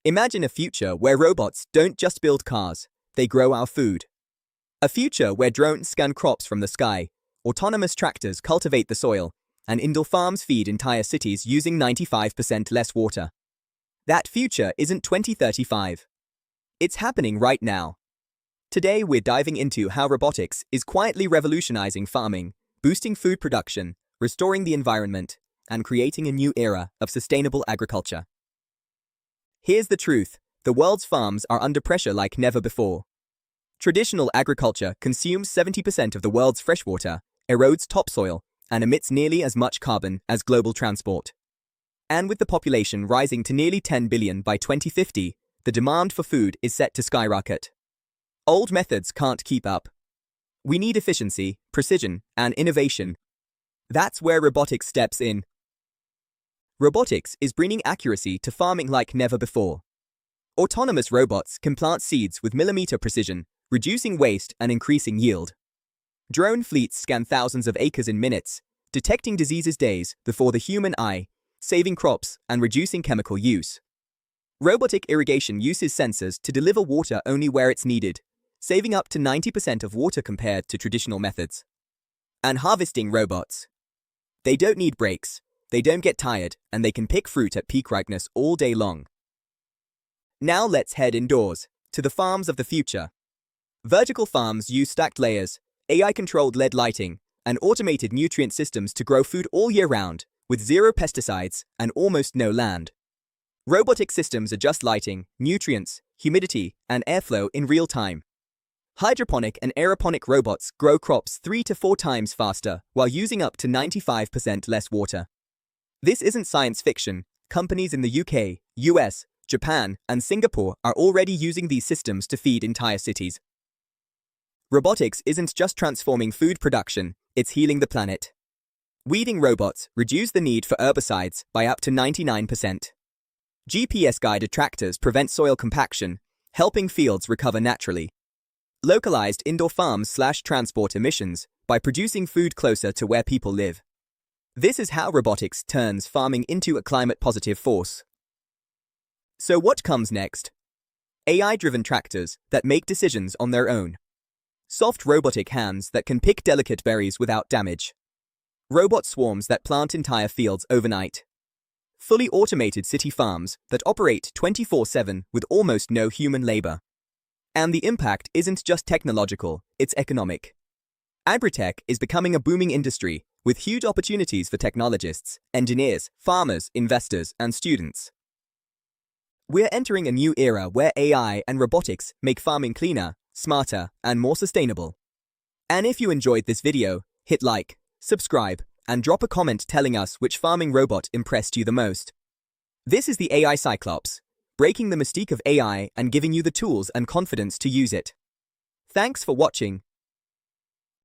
Imagine a future where robots don't just build cars, they grow our food. A future where drones scan crops from the sky, autonomous tractors cultivate the soil, and indoor farms feed entire cities using 95% less water. That future isn't 2035. It's happening right now. Today we're diving into how robotics is quietly revolutionizing farming, boosting food production, restoring the environment, and creating a new era of sustainable agriculture. Here's the truth: the world's farms are under pressure like never before. Traditional agriculture consumes 70% of the world's freshwater, erodes topsoil, and emits nearly as much carbon as global transport. And with the population rising to nearly 10 billion by 2050, the demand for food is set to skyrocket. Old methods can't keep up. We need efficiency, precision, and innovation. That's where robotics steps in. Robotics is bringing accuracy to farming like never before. Autonomous robots can plant seeds with millimeter precision, reducing waste and increasing yield. Drone fleets scan thousands of acres in minutes, detecting diseases days before the human eye, saving crops and reducing chemical use. Robotic irrigation uses sensors to deliver water only where it's needed, saving up to 90% of water compared to traditional methods. And harvesting robots. They don't need breaks, they don't get tired, and they can pick fruit at peak ripeness all day long. Now let's head indoors, to the farms of the future. Vertical farms use stacked layers, AI-controlled LED lighting, and automated nutrient systems to grow food all year round, with zero pesticides and almost no land. Robotic systems adjust lighting, nutrients, humidity, and airflow in real time. Hydroponic and aeroponic robots grow crops 3 to 4 times faster while using up to 95% less water. This isn't science fiction. Companies in the UK, US, Japan, and Singapore are already using these systems to feed entire cities. Robotics isn't just transforming food production, it's healing the planet. Weeding robots reduce the need for herbicides by up to 99%. GPS-guided tractors prevent soil compaction, helping fields recover naturally. Localized indoor farms slash transport emissions by producing food closer to where people live. This is how robotics turns farming into a climate-positive force. So what comes next? AI-driven tractors that make decisions on their own. Soft robotic hands that can pick delicate berries without damage. Robot swarms that plant entire fields overnight. Fully automated city farms that operate 24/7 with almost no human labor. And the impact isn't just technological, it's economic. Agritech is becoming a booming industry with huge opportunities for technologists, engineers, farmers, investors, and students. We're entering a new era where AI and robotics make farming cleaner, smarter, and more sustainable. And if you enjoyed this video, hit like, subscribe, and drop a comment telling us which farming robot impressed you the most. This is the AI Cyclops, breaking the mystique of AI and giving you the tools and confidence to use it. Thanks for watching,